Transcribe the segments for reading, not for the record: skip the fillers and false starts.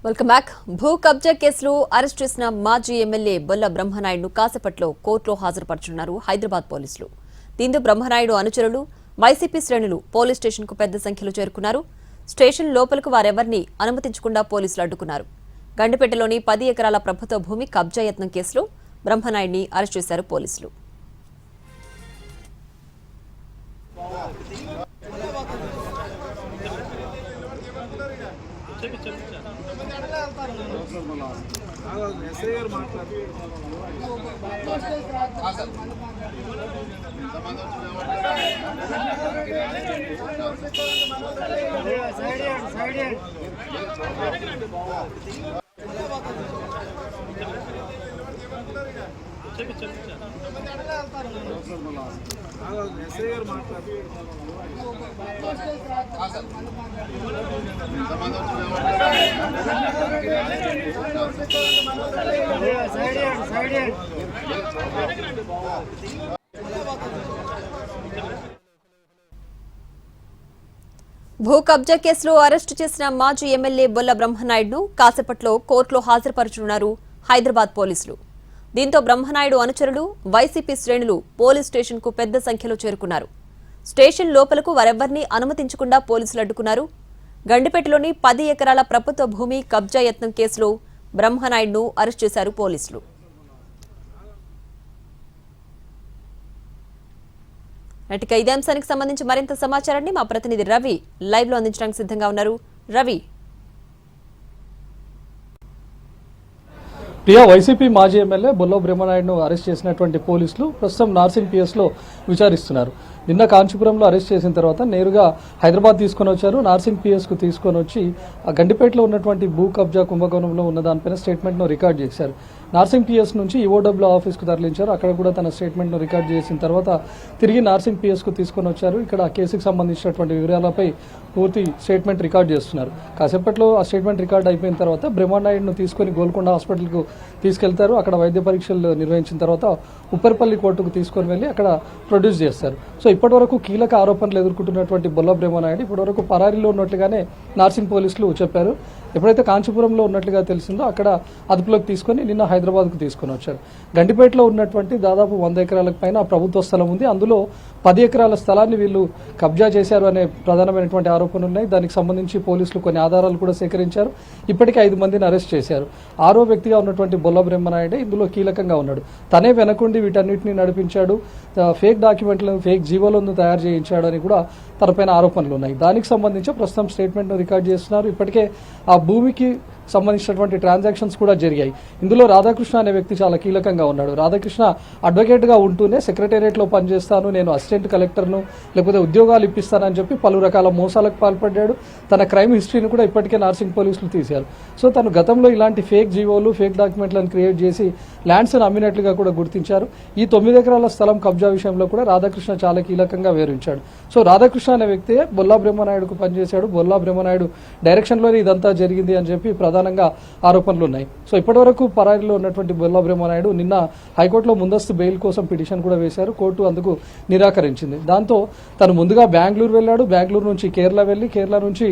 Welcome back. భూ కబ్జా కేసులో అరెస్ట్ చేసిన మాజీ ఎమ్మెల్యే బొల్ల బ్రహ్మనాయుడును కాసేపట్లో కోర్టులో హాజరుపరచున్నారు హైదరాబాద్ పోలీసులు. దీంతో బ్రహ్మనాయుడు అనుచరులు, వైసీపీ శ్రేణులు పోలీస్ స్టేషన్కు పెద్ద సంఖ్యలో చేరుకున్నారు. స్టేషన్ లోపలకు వారెవరిని అనుమతించకుండా పోలీసులు అడ్డుకున్నారు. గండిపేటలోని 10 ఎకరాల ప్రభుత్వ భూమి కబ్జా యత్నం కేసులో బ్రహ్మనాయుడిని అరెస్ట్ చేశారు పోలీసులు. భూ కబ్జా కేసులో అరెస్టు చేసిన మాజీ ఎమ్మెల్యే బొల్ల బ్రహ్మనాయుడును కాసేపట్లో కోర్టులో హాజరుపరచనున్నారు హైదరాబాద్ పోలీసులు. దీంతో బ్రహ్మనాయుడు అనుచరులు, వైసీపీ శ్రేణులు పోలీస్ స్టేషన్కు పెద్ద సంఖ్యలో చేరుకున్నారు. స్టేషన్ లోపలకు వారెవ్వరినీ అనుమతించకుండా పోలీసులు అడ్డుకున్నారు. గండిపేటలోని 10 ఎకరాల ప్రభుత్వ భూమి కబ్జా యత్నం కేసులో బ్రహ్మనాయుడును అరెస్ట్ చేశారు పోలీసులు. ఇక ఇదే అంశానికి సంబంధించి మరింత సమాచారాన్ని మా ప్రతినిధి రవి లైవ్ లో అందించడానికి సిద్ధంగా ఉన్నారు. రవి, ప్రియా, వైసీపీ మాజీ ఎమ్మెల్యే బొల్ల బ్రహ్మనాయుడును అరెస్ట్ చేసినటువంటి పోలీసులు ప్రస్తుతం నార్సింగ్ పిఎస్ లో విచారిస్తున్నారు. నిన్న కాంచీపురంలో అరెస్ట్ చేసిన తర్వాత నేరుగా హైదరాబాద్ తీసుకొని వచ్చారు. నార్సింగ్ పిఎస్ కు తీసుకొని వచ్చి గండిపేటలో ఉన్నటువంటి భూ కబ్జా కుంభకోణంలో ఉన్న దానిపైన స్టేట్మెంట్ ను రికార్డ్ చేశారు. నార్సింగ్ పిఎస్ నుంచి ఈఓడబ్ల్యూ ఆఫీస్ కు తరలించారు. అక్కడ కూడా తన స్టేట్మెంట్ ను రికార్డ్ చేసిన తర్వాత తిరిగి నార్సింగ్ పిఎస్ కు తీసుకొని వచ్చారు. ఇక్కడ కేసుకు సంబంధించినటువంటి వివరాలపై పూర్తి స్టేట్మెంట్ రికార్డ్ చేస్తున్నారు. కాసేపట్లో ఆ స్టేట్మెంట్ రికార్డ్ అయిపోయిన తర్వాత బ్రహ్మనాయుడును తీసుకొని గోల్కొండ హాస్పిటల్ కు తీసుకెళ్తారు. అక్కడ వైద్య పరీక్షలు నిర్వహించిన తర్వాత ఉప్పర్పల్లి కోర్టుకు తీసుకొని వెళ్లి అక్కడ ప్రొడ్యూస్ చేస్తారు. సో ఇప్పటివరకు కీలక ఆరోపణలు ఎదుర్కొంటున్నటువంటి బొల్ల బ్రహ్మనాయుడు ఇప్పటివరకు పరారీలో ఉన్నట్లుగానే నార్సింగ్ పోలీసులు చెప్పారు. ఎప్పుడైతే కాంచీపురంలో ఉన్నట్లుగా తెలిసిందో అక్కడ అదుపులోకి తీసుకొని నిన్న హైదరాబాద్కు తీసుకొని వచ్చారు. గండిపేటలో ఉన్నటువంటి దాదాపు 100 ఎకరాలకు పైన ప్రభుత్వ స్థలం ఉంది. అందులో 10 ఎకరాల స్థలాన్ని వీళ్ళు కబ్జా చేశారు అనే ప్రధానమైనటువంటి ఆరోపణలు ఉన్నాయి. దానికి సంబంధించి పోలీసులు కొన్ని ఆధారాలు కూడా సేకరించారు. ఇప్పటికే 5 మందిని అరెస్ట్ చేశారు. 6వ వ్యక్తిగా ఉన్నటువంటి బొల్ల బ్రహ్మనాయుడే ఇందులో కీలకంగా ఉన్నాడు. తనే వెనకుండి వీటన్నిటిని నడిపించాడు, ఫేక్ డాక్యుమెంట్లను, ఫేక్ జీవోలను తయారు చేయించాడు అని కూడా తనపైన ఆరోపణలు ఉన్నాయి. దానికి సంబంధించి ప్రస్తుతం స్టేట్మెంట్ ను రికార్డ్ చేస్తున్నారు. ఇప్పటికే ఆ భూమికి సంబంధించినటువంటి ట్రాన్సాక్షన్స్ కూడా జరిగాయి. ఇందులో రాధాకృష్ణ అనే వ్యక్తి చాలా కీలకంగా ఉన్నాడు. రాధాకృష్ణ అడ్వకేట్ గా ఉంటూనే సెక్రటేరియట్ లో పనిచేస్తాను, నేను అసిస్టెంట్ కలెక్టర్ను, లేకపోతే ఉద్యోగాలు ఇప్పిస్తానని చెప్పి పలు రకాల మోసాలకు పాల్పడ్డాడు. తన క్రైమ్ హిస్టరీని కూడా ఇప్పటికే నార్సింగ్ పోలీసులు తీశారు. సో తను గతంలో ఇలాంటి ఫేక్ జీవోలు, ఫేక్ డాక్యుమెంట్లను క్రియేట్ చేసి ల్యాండ్స్ అమ్మినట్లుగా కూడా గుర్తించారు. ఈ 9 ఎకరాల స్థలం కబ్జా విషయంలో కూడా రాధాకృష్ణ చాలా కీలకంగా వివరించాడు. సో రాధాకృష్ణ అనే వ్యక్తి బొల్లా బ్రహ్మనాయుడుకు పనిచేశాడు. బొల్లా బ్రహ్మనాయుడు డైరెక్షన్ లోనే ఇదంతా జరిగింది అని చెప్పి ప్రధానంగా ఆరోపణలు ఉన్నాయి. సో ఇప్పటివరకు పరారీలో ఉన్నటువంటి బొల్ల బ్రహ్మనాయుడు నిన్న హైకోర్టులో ముందస్తు బెయిల్ కోసం పిటిషన్ కూడా వేశారు. కోర్టు అందుకు నిరాకరించింది. దాంతో తను ముందుగా బెంగళూరు వెళ్ళాడు. బెంగళూరు నుంచి కేరళ వెళ్ళి, కేరళ నుంచి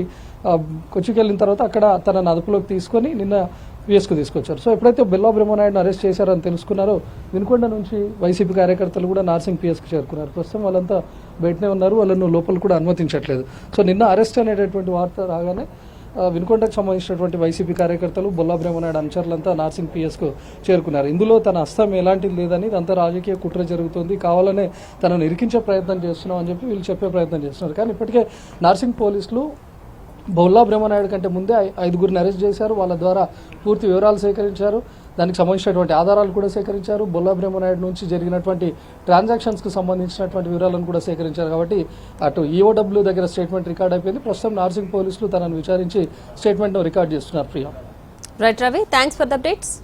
కొచ్చికి వెళ్ళిన తర్వాత అక్కడ తనను అదుపులోకి తీసుకొని నిన్న పిఎస్కు తీసుకొచ్చారు. సో ఎప్పుడైతే బొల్ల బ్రహ్మనాయుడును అరెస్ట్ చేశారని తెలుసుకున్నారో వినుకొండ నుంచి వైసీపీ కార్యకర్తలు కూడా నార్సింగ్ పిఎస్కు చేరుకున్నారు. ప్రస్తుతం వాళ్ళంతా బయటనే ఉన్నారు. వాళ్ళను లోపల కూడా అనుమతించట్లేదు. సో నిన్న అరెస్ట్ అనేటటువంటి వార్త రాగానే వినుకొండకు సంబంధించినటువంటి వైసీపీ కార్యకర్తలు, బొల్ల బ్రహ్మనాయుడు అనుచరులంతా నార్సింగ్ పిఎస్కు చేరుకున్నారు. ఇందులో తన హస్తం ఎలాంటిది లేదని, ఇదంతా రాజకీయ కుట్ర జరుగుతుంది, కావాలనే తనను ఇరికించే ప్రయత్నం చేస్తున్నాం అని చెప్పి వీళ్ళు చెప్పే ప్రయత్నం చేస్తున్నారు. కానీ ఇప్పటికే నార్సింగ్ పోలీసులు బొల్ల బ్రహ్మనాయుడు కంటే ముందే 5గురిని అరెస్ట్ చేశారు. వాళ్ళ ద్వారా పూర్తి వివరాలు సేకరించారు. దానికి సంబంధించినటువంటి ఆధారాలు కూడా సేకరించారు. బొల్ల బ్రహ్మనాయుడు నుంచి జరిగినటువంటి ట్రాన్సాక్షన్స్కి సంబంధించినటువంటి వివరాలను కూడా సేకరించారు. కాబట్టి అటు ఈఓడబ్ల్యూ దగ్గర స్టేట్మెంట్ రికార్డ్ అయిపోయింది. ప్రస్తుతం నార్సింగ్ పోలీసులు తనను విచారించి స్టేట్మెంట్ను రికార్డ్ చేస్తున్నారు. Priya. Right Ravi, thanks for the updates.